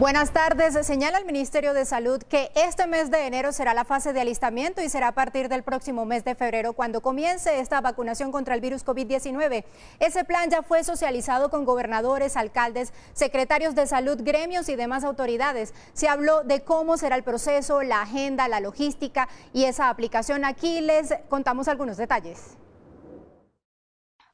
Buenas tardes. Señala el Ministerio de Salud que este mes de enero será la fase de alistamiento y será a partir del próximo mes de febrero cuando comience esta vacunación contra el virus COVID-19. Ese plan ya fue socializado con gobernadores, alcaldes, secretarios de salud, gremios y demás autoridades. Se habló de cómo será el proceso, la agenda, la logística y esa aplicación. Aquí les contamos algunos detalles.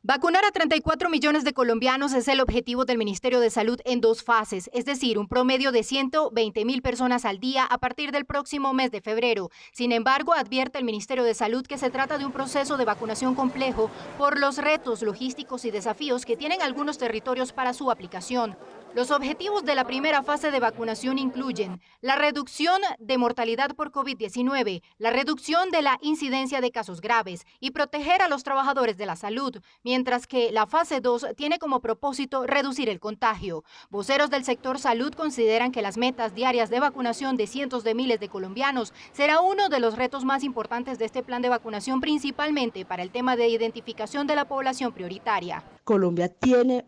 Vacunar a 34 millones de colombianos es el objetivo del Ministerio de Salud en dos fases, es decir, un promedio de 120.000 personas al día a partir del próximo mes de febrero. Sin embargo, advierte el Ministerio de Salud que se trata de un proceso de vacunación complejo por los retos logísticos y desafíos que tienen algunos territorios para su aplicación. Los objetivos de la primera fase de vacunación incluyen la reducción de mortalidad por COVID-19, la reducción de la incidencia de casos graves y proteger a los trabajadores de la salud, mientras que la fase 2 tiene como propósito reducir el contagio. Voceros del sector salud consideran que las metas diarias de vacunación de cientos de miles de colombianos será uno de los retos más importantes de este plan de vacunación, principalmente para el tema de identificación de la población prioritaria. Colombia tiene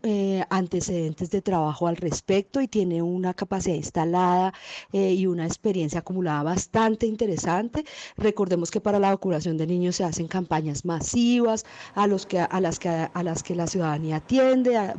antecedentes de trabajo al respecto y tiene una capacidad instalada y una experiencia acumulada bastante interesante. Recordemos que para la vacunación de niños se hacen campañas masivas a las que la ciudadanía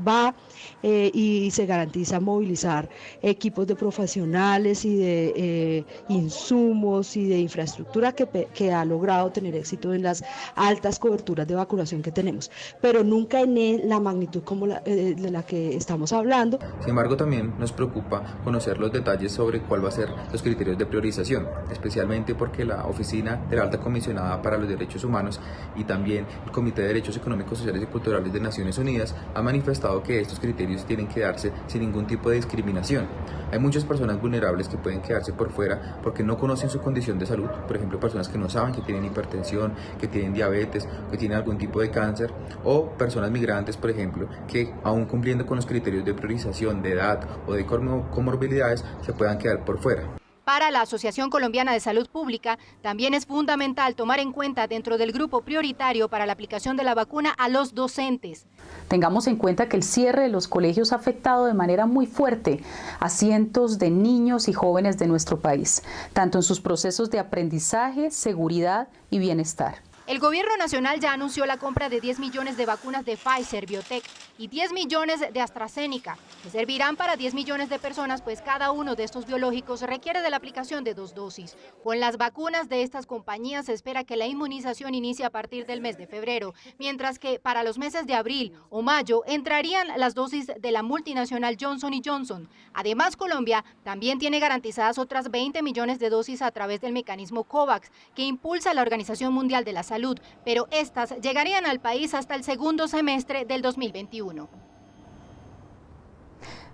va y se garantiza movilizar equipos de profesionales y de insumos y de infraestructura que ha logrado tener éxito en las altas coberturas de vacunación que tenemos, pero nunca en la magnitud como de la que estamos hablando. Sin embargo, también nos preocupa conocer los detalles sobre cuál va a ser los criterios de priorización, especialmente porque la Oficina de la Alta Comisionada para los Derechos Humanos y también el Comité de Derechos Económicos, Sociales y Culturales de Naciones Unidas han manifestado que estos criterios tienen que darse sin ningún tipo de discriminación. Hay muchas personas vulnerables que pueden quedarse por fuera porque no conocen su condición de salud, por ejemplo, personas que no saben que tienen hipertensión, que tienen diabetes, que tienen algún tipo de cáncer, o personas migrantes, por ejemplo, que aún cumpliendo con los criterios de priorización de edad o de comorbilidades se puedan quedar por fuera. Para la Asociación Colombiana de Salud Pública, también es fundamental tomar en cuenta dentro del grupo prioritario para la aplicación de la vacuna a los docentes. Tengamos en cuenta que el cierre de los colegios ha afectado de manera muy fuerte a cientos de niños y jóvenes de nuestro país, tanto en sus procesos de aprendizaje, seguridad y bienestar. El gobierno nacional ya anunció la compra de 10 millones de vacunas de Pfizer, Biotech y 10 millones de AstraZeneca, que servirán para 10 millones de personas, pues cada uno de estos biológicos requiere de la aplicación de 2 dosis. Con las vacunas de estas compañías se espera que la inmunización inicie a partir del mes de febrero, mientras que para los meses de abril o mayo entrarían las dosis de la multinacional Johnson & Johnson. Además, Colombia también tiene garantizadas otras 20 millones de dosis a través del mecanismo COVAX, que impulsa la Organización Mundial de la Salud, pero estas llegarían al país hasta el segundo semestre del 2021.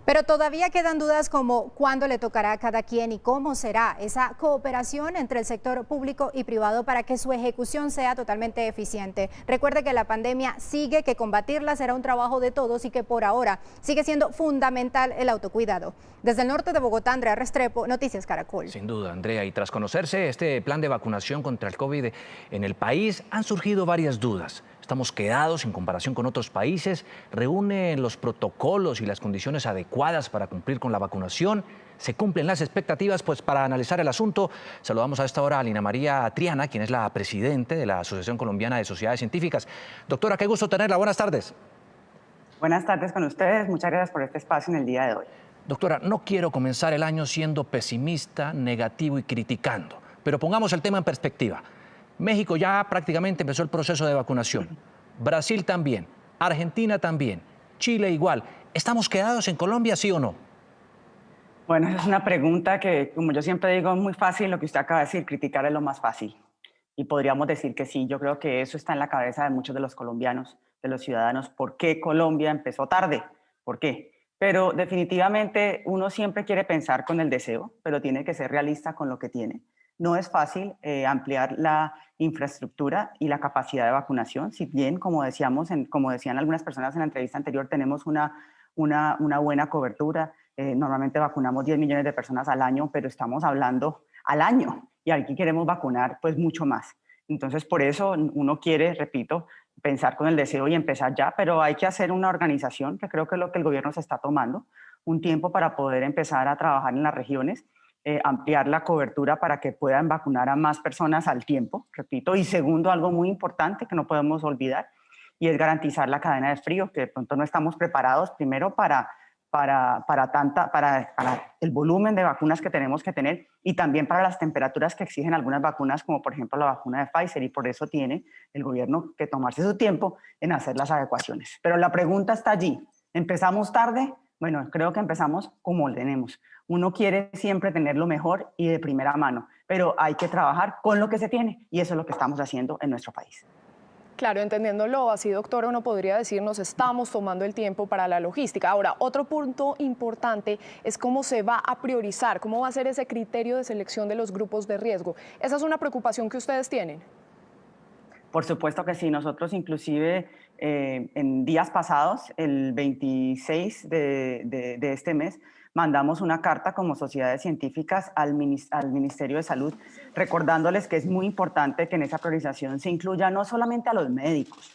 Pero todavía quedan dudas como cuándo le tocará a cada quien y cómo será esa cooperación entre el sector público y privado para que su ejecución sea totalmente eficiente. Recuerde que la pandemia sigue, que combatirla será un trabajo de todos y que por ahora sigue siendo fundamental el autocuidado. Desde el norte de Bogotá, Andrea Restrepo, Noticias Caracol. Sin duda, Andrea, y tras conocerse este plan de vacunación contra el COVID en el país, han surgido varias dudas. Estamos quedados en comparación con otros países, reúnen los protocolos y las condiciones adecuadas para cumplir con la vacunación, se cumplen las expectativas. Pues para analizar el asunto, saludamos a esta hora a Lina María Triana, quien es la presidente de la Asociación Colombiana de Sociedades Científicas. Doctora, qué gusto tenerla, buenas tardes. Buenas tardes con ustedes, muchas gracias por este espacio en el día de hoy. Doctora, no quiero comenzar el año siendo pesimista, negativo y criticando, pero pongamos el tema en perspectiva. México ya prácticamente empezó el proceso de vacunación, Brasil también, Argentina también, Chile igual. ¿Estamos quedados en Colombia, sí o no? Bueno, esa es una pregunta que, como yo siempre digo, es muy fácil. Lo que usted acaba de decir, criticar es lo más fácil. Y podríamos decir que sí, yo creo que eso está en la cabeza de muchos de los colombianos, de los ciudadanos. ¿Por qué Colombia empezó tarde? ¿Por qué? Pero definitivamente uno siempre quiere pensar con el deseo, pero tiene que ser realista con lo que tiene. No es fácil ampliar la infraestructura y la capacidad de vacunación, si bien, como decían algunas personas en la entrevista anterior, tenemos una buena cobertura. Normalmente vacunamos 10 millones de personas al año, pero estamos hablando al año y aquí queremos vacunar pues mucho más. Entonces, por eso uno quiere, repito, pensar con el deseo y empezar ya, pero hay que hacer una organización, que creo que es lo que el gobierno se está tomando, un tiempo para poder empezar a trabajar en las regiones, ampliar la cobertura para que puedan vacunar a más personas al tiempo, repito. Y segundo, algo muy importante que no podemos olvidar, y es garantizar la cadena de frío, que de pronto no estamos preparados primero para el volumen de vacunas que tenemos que tener y también para las temperaturas que exigen algunas vacunas, como por ejemplo la vacuna de Pfizer, y por eso tiene el gobierno que tomarse su tiempo en hacer las adecuaciones. Pero la pregunta está allí. ¿Empezamos tarde? Bueno, creo que empezamos como lo tenemos. Uno quiere siempre tener lo mejor y de primera mano, pero hay que trabajar con lo que se tiene y eso es lo que estamos haciendo en nuestro país. Claro, entendiéndolo así, doctora, uno podría decir nos estamos tomando el tiempo para la logística. Ahora, otro punto importante es cómo se va a priorizar, cómo va a ser ese criterio de selección de los grupos de riesgo. ¿Esa es una preocupación que ustedes tienen? Por supuesto que sí. Nosotros inclusive en días pasados, el 26 de este mes, mandamos una carta como sociedades científicas al Ministerio de Salud, recordándoles que es muy importante que en esa priorización se incluya no solamente a los médicos,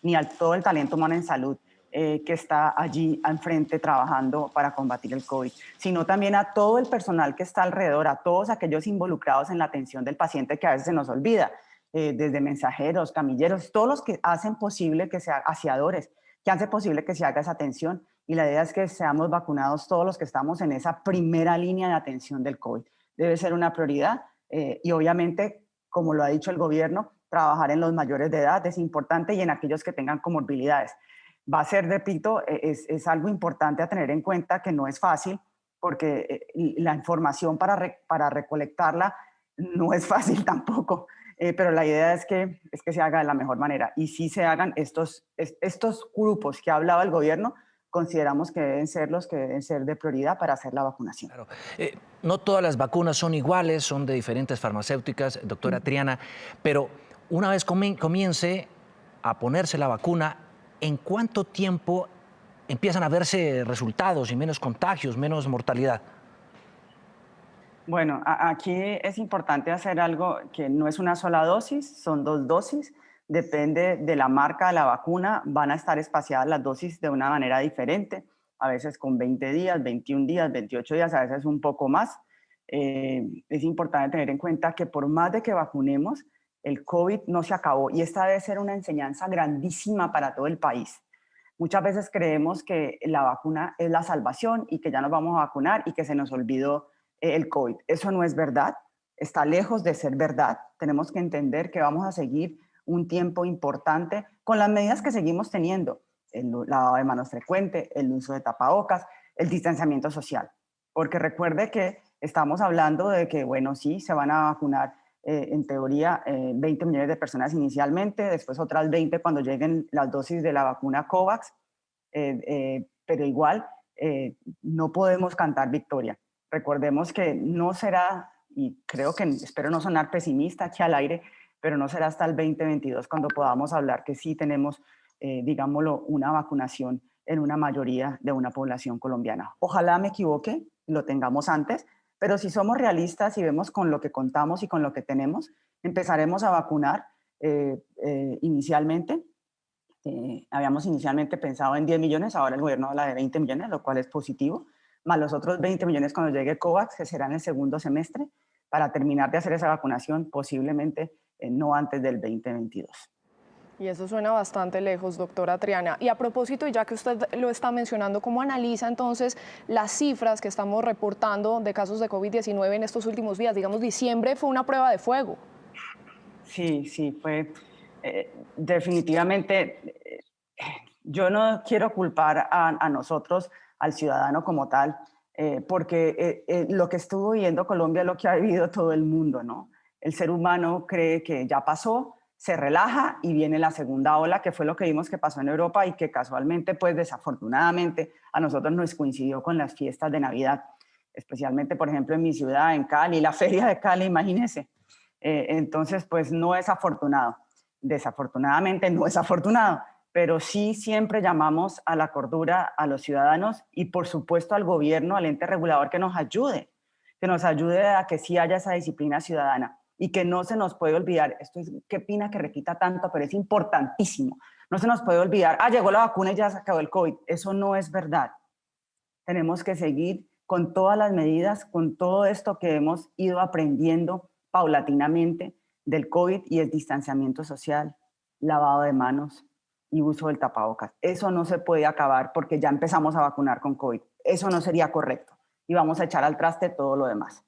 ni a todo el talento humano en salud que está allí enfrente trabajando para combatir el COVID, sino también a todo el personal que está alrededor, a todos aquellos involucrados en la atención del paciente que a veces se nos olvida, desde mensajeros, camilleros, todos los que hacen posible que sea aseadores, que hace posible que se haga esa atención. Y la idea es que seamos vacunados todos los que estamos en esa primera línea de atención del COVID. Debe ser una prioridad y obviamente, como lo ha dicho el gobierno, trabajar en los mayores de edad es importante y en aquellos que tengan comorbilidades. Va a ser, repito, es algo importante a tener en cuenta que no es fácil porque la información para recolectarla no es fácil tampoco. Pero la idea es que se haga de la mejor manera y si se hagan estos grupos que ha hablado el gobierno, consideramos que deben ser los que deben ser de prioridad para hacer la vacunación. Claro. No todas las vacunas son iguales, son de diferentes farmacéuticas, doctora Triana, pero una vez comience a ponerse la vacuna, ¿en cuánto tiempo empiezan a verse resultados y menos contagios, menos mortalidad? Bueno, aquí es importante hacer algo que no es una sola dosis, son 2 dosis. Depende de la marca de la vacuna, van a estar espaciadas las dosis de una manera diferente, a veces con 20 días, 21 días, 28 días, a veces un poco más. Es importante tener en cuenta que por más de que vacunemos, el COVID no se acabó y esta debe ser una enseñanza grandísima para todo el país. Muchas veces creemos que la vacuna es la salvación y que ya nos vamos a vacunar y que se nos olvidó el COVID. Eso no es verdad, está lejos de ser verdad. Tenemos que entender que vamos a seguir un tiempo importante con las medidas que seguimos teniendo, el lavado de manos frecuente, el uso de tapabocas, el distanciamiento social. Porque recuerde que estamos hablando de que, bueno, sí, se van a vacunar en teoría 20 millones de personas inicialmente, después otras 20 cuando lleguen las dosis de la vacuna COVAX, pero igual no podemos cantar victoria. Recordemos que no será, y creo que espero no sonar pesimista aquí al aire, pero no será hasta el 2022 cuando podamos hablar que sí tenemos, digámoslo, una vacunación en una mayoría de una población colombiana. Ojalá me equivoque, lo tengamos antes, pero si somos realistas y vemos con lo que contamos y con lo que tenemos, empezaremos a vacunar inicialmente. Habíamos inicialmente pensado en 10 millones, ahora el gobierno habla de 20 millones, lo cual es positivo, más los otros 20 millones cuando llegue COVAX, que será en el segundo semestre, para terminar de hacer esa vacunación posiblemente no antes del 2022. Y eso suena bastante lejos, doctora Triana. Y a propósito, ya que usted lo está mencionando, ¿cómo analiza entonces las cifras que estamos reportando de casos de COVID-19 en estos últimos días? Digamos, diciembre fue una prueba de fuego. Sí, fue definitivamente. Yo no quiero culpar a nosotros, al ciudadano como tal, porque lo que estuvo viviendo Colombia es lo que ha vivido todo el mundo, ¿no? El ser humano cree que ya pasó, se relaja y viene la segunda ola, que fue lo que vimos que pasó en Europa y que casualmente, pues desafortunadamente, a nosotros nos coincidió con las fiestas de Navidad, especialmente, por ejemplo, en mi ciudad, en Cali, la feria de Cali, imagínense. Entonces, pues no es afortunado. Desafortunadamente no es afortunado, pero sí siempre llamamos a la cordura a los ciudadanos y, por supuesto, al gobierno, al ente regulador que nos ayude a que sí haya esa disciplina ciudadana. Y que no se nos puede olvidar, esto es, qué pena que repita tanto, pero es importantísimo, no se nos puede olvidar, llegó la vacuna y ya se acabó el COVID, eso no es verdad. tenemos que seguir con todas las medidas, con todo esto que hemos ido aprendiendo paulatinamente del COVID, y el distanciamiento social, lavado de manos y uso del tapabocas. Eso no se puede acabar porque ya empezamos a vacunar con COVID. Eso no sería correcto y vamos a echar al traste todo lo demás.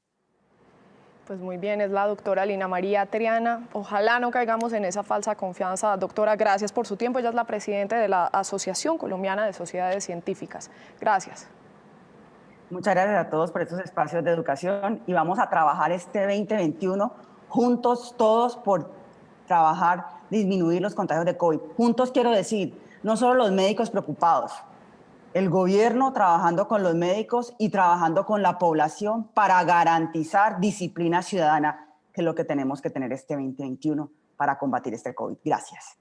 Pues muy bien, es la doctora Lina María Triana. Ojalá no caigamos en esa falsa confianza. Doctora, gracias por su tiempo. Ella es la presidenta de la Asociación Colombiana de Sociedades Científicas. Gracias. Muchas gracias a todos por estos espacios de educación y vamos a trabajar este 2021 juntos todos por trabajar, disminuir los contagios de COVID. Juntos quiero decir, no solo los médicos preocupados, el gobierno trabajando con los médicos y trabajando con la población para garantizar disciplina ciudadana, que es lo que tenemos que tener este 2021 para combatir este COVID. Gracias.